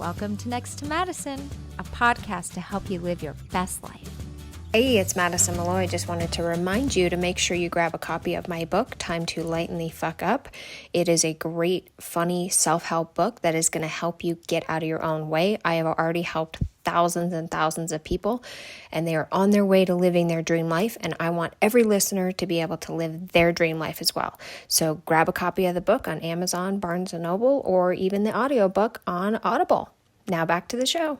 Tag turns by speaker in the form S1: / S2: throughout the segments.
S1: Welcome to Next to Madison, a podcast to help you live your best life.
S2: Hey, it's Madison Malloy. Just wanted to remind you to make sure you grab a copy of my book, Time to Lighten the Fuck Up. It is a great, funny self-help book that is going to help you get out of your own way. I have already helped thousands and thousands of people, and they are on their way to living their dream life, and I want every listener to be able to live their dream life as well. So grab a copy of the book on Amazon, Barnes & Noble, or even the audiobook on Audible. Now back to the show.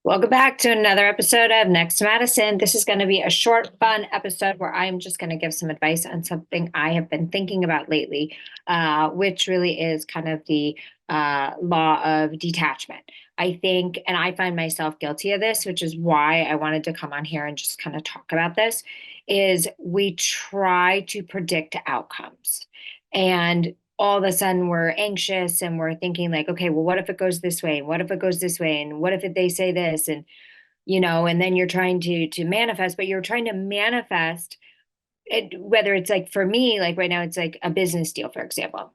S3: Welcome back to another episode of Next to Madison. This is going to be a short, fun episode where I'm just going to give some advice on something I have been thinking about lately, which really is kind of the law of detachment. I think, and I find myself guilty of this, which is why I wanted to come on here and just kind of talk about this, is we try to predict outcomes. And all of a sudden we're anxious and we're thinking like, okay, well, what if it goes this way? What if it goes this way? And what if they say this? And, and then you're trying to manifest, but you're trying to manifest it, whether it's like, for me, like right now, it's like a business deal, for example.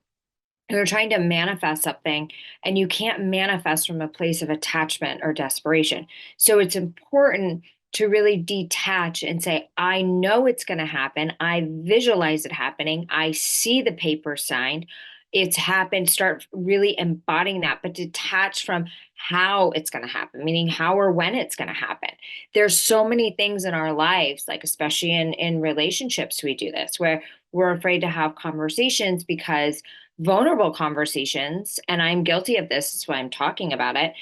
S3: You're trying to manifest something and you can't manifest from a place of attachment or desperation. So it's important to really detach and say, I know it's going to happen. I visualize it happening. I see the paper signed. It's happened. Start really embodying that, but detach from how it's going to happen, meaning how or when it's going to happen. There's so many things in our lives, like especially in relationships, we do this where we're afraid to have conversations because vulnerable conversations, and I'm guilty of this, is why I'm talking about it,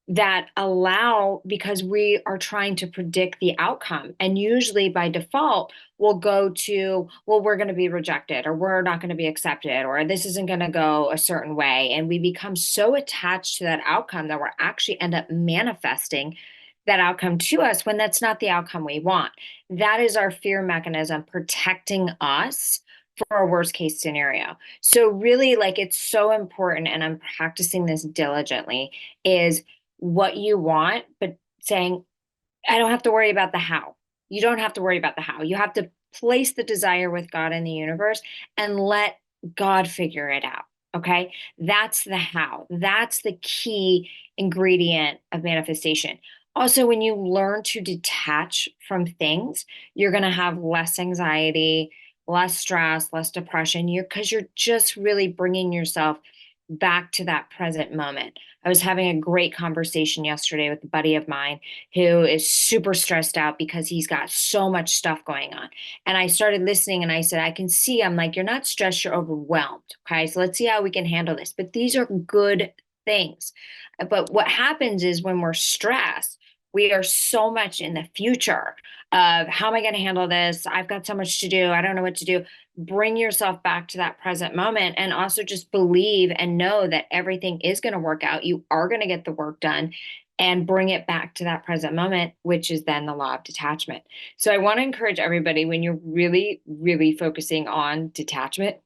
S3: that allow, because we are trying to predict the outcome. And usually by default, we'll go to, well, we're going to be rejected, or we're not going to be accepted, or this isn't going to go a certain way. And we become so attached to that outcome that we're actually end up manifesting that outcome to us when that's not the outcome we want. That is our fear mechanism protecting us for a worst case scenario. So really, like, it's so important, and I'm practicing this diligently, is what you want, but saying, I don't have to worry about the how. You don't have to worry about the how. You have to place the desire with God in the universe and let God figure it out. Okay. That's the how. That's the key ingredient of manifestation. Also, when you learn to detach from things, you're going to have less anxiety, less stress, less depression. Because you're just really bringing yourself back to that present moment. I was having a great conversation yesterday with a buddy of mine who is super stressed out because he's got so much stuff going on. And I started listening and I said, I can see, I'm like, you're not stressed, you're overwhelmed. Okay. So let's see how we can handle this. But these are good things. But what happens is when we're stressed, we are so much in the future of how am I going to handle this? I've got so much to do. I don't know what to do. Bring yourself back to that present moment and also just believe and know that everything is going to work out. You are going to get the work done and bring it back to that present moment, which is then the law of detachment. So I want to encourage everybody, when you're really, really focusing on detachment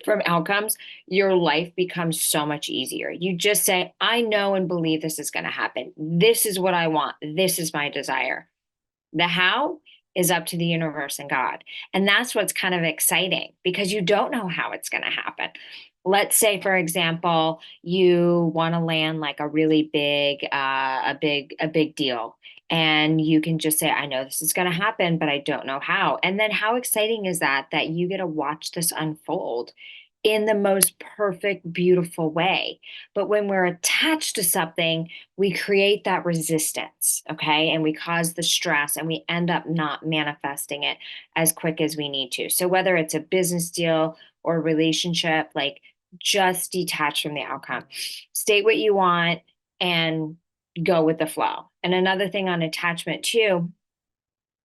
S3: from outcomes, your life becomes so much easier. You just say, I know and believe this is going to happen. This is what I want. This is my desire. The how is up to the universe and God. And that's what's kind of exciting, because you don't know how it's going to happen. Let's say, for example, you want to land like a really big, a big deal. And you can just say, I know this is going to happen, but I don't know how. And then how exciting is that you get to watch this unfold in the most perfect, beautiful way. But when we're attached to something, we create that resistance, okay? And we cause the stress and we end up not manifesting it as quick as we need to. So whether it's a business deal or a relationship, like, just detach from the outcome. State what you want and go with the flow. And another thing on attachment too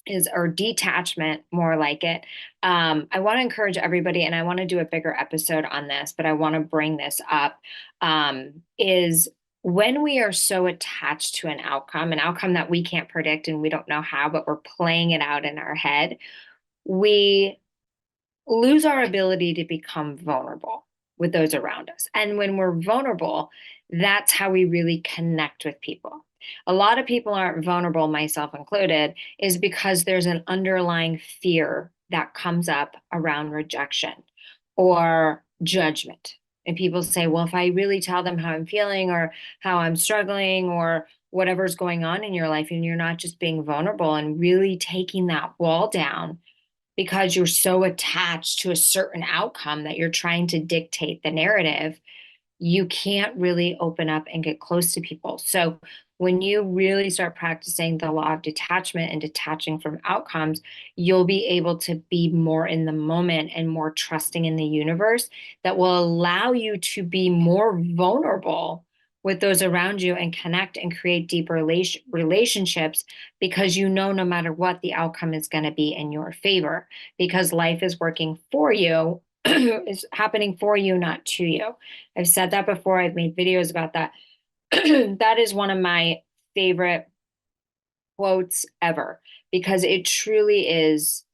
S3: is, or detachment, more like it. I want to encourage everybody, and I want to do a bigger episode on this, but I want to bring this up, is when we are so attached to an outcome that we can't predict and we don't know how, but we're playing it out in our head, we lose our ability to become vulnerable with those around us. And when we're vulnerable, that's how we really connect with people. A lot of people aren't vulnerable, myself included, is because there's an underlying fear that comes up around rejection or judgment. And people say, well, if I really tell them how I'm feeling or how I'm struggling or whatever's going on in your life, and you're not just being vulnerable and really taking that wall down because you're so attached to a certain outcome that you're trying to dictate the narrative, you can't really open up and get close to people. So when you really start practicing the law of detachment and detaching from outcomes, you'll be able to be more in the moment and more trusting in the universe that will allow you to be more vulnerable with those around you and connect and create deeper relationships, because you know no matter what, the outcome is going to be in your favor, because life is working for you. Is happening for you, not to you. I've said that before. I've made videos about that. That is one of my favorite quotes ever, because it truly is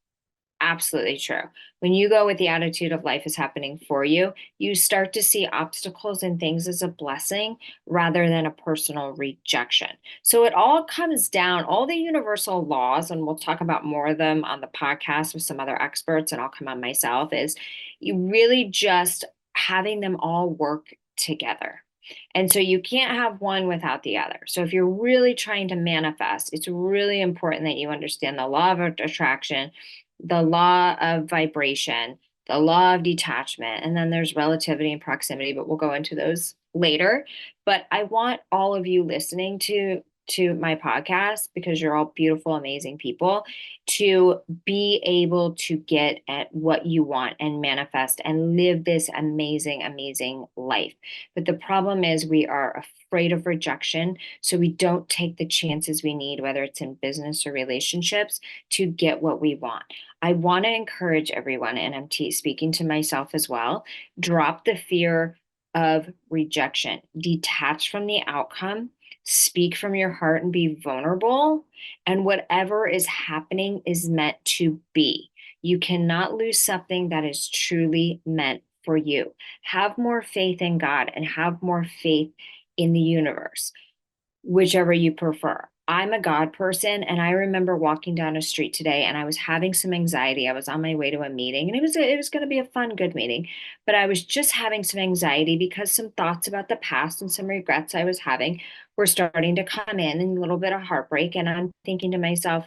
S3: absolutely true. When you go with the attitude of life is happening for you, you start to see obstacles and things as a blessing rather than a personal rejection. So it all comes down, all the universal laws, and we'll talk about more of them on the podcast with some other experts, and I'll come on myself, is you really just having them all work together. And so you can't have one without the other. So if you're really trying to manifest, it's really important that you understand the law of attraction, the law of vibration, the law of detachment, and then there's relativity and proximity, but we'll go into those later. But I want all of you listening to my podcast, because you're all beautiful, amazing people, to be able to get at what you want and manifest and live this amazing, amazing life. But the problem is we are afraid of rejection, so we don't take the chances we need, whether it's in business or relationships, to get what we want. I want to encourage everyone, and I'm speaking to myself as well, drop the fear of rejection, detach from the outcome, speak from your heart and be vulnerable. And whatever is happening is meant to be. You cannot lose something that is truly meant for you. Have more faith in God and have more faith in the universe, whichever you prefer. I'm a God person, and I remember walking down a street today and I was having some anxiety. I was on my way to a meeting, and it was going to be a fun, good meeting, but I was just having some anxiety because some thoughts about the past and some regrets I was having were starting to come in, and a little bit of heartbreak. And I'm thinking to myself,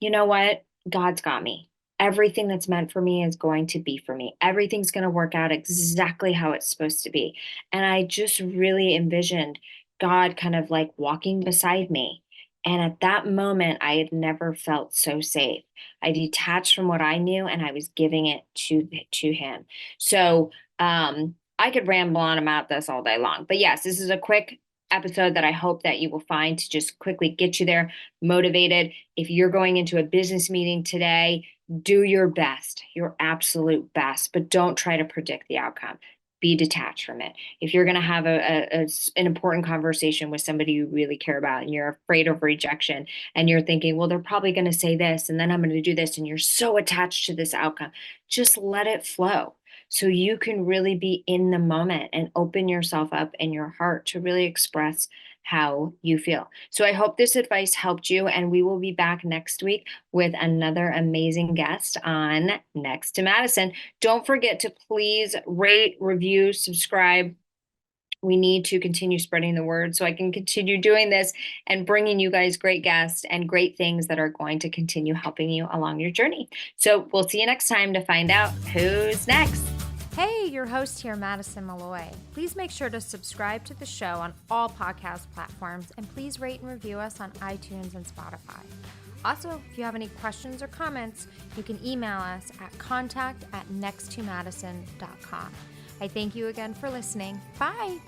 S3: you know what? God's got me. Everything that's meant for me is going to be for me. Everything's going to work out exactly how it's supposed to be. And I just really envisioned God kind of like walking beside me. And at that moment, I had never felt so safe. I detached from what I knew and I was giving it to him. So I could ramble on about this all day long. But yes, this is a quick episode that I hope that you will find to just quickly get you there motivated. If you're going into a business meeting today, do your best, your absolute best, but don't try to predict the outcome. Be detached from it. If you're going to have an important conversation with somebody you really care about and you're afraid of rejection and you're thinking, well, they're probably going to say this and then I'm going to do this, and you're so attached to this outcome, just let it flow so you can really be in the moment and open yourself up in your heart to really express how you feel. So I hope this advice helped you, and we will be back next week with another amazing guest on Next to Madison. Don't forget to please rate, review, subscribe. We need to continue spreading the word so I can continue doing this and bringing you guys great guests and great things that are going to continue helping you along your journey. So we'll see you next time to find out who's next.
S1: Hey, your host here, Madison Malloy. Please make sure to subscribe to the show on all podcast platforms, and please rate and review us on iTunes and Spotify. Also, if you have any questions or comments, you can email us at contact@nexttomadison.com. I thank you again for listening. Bye.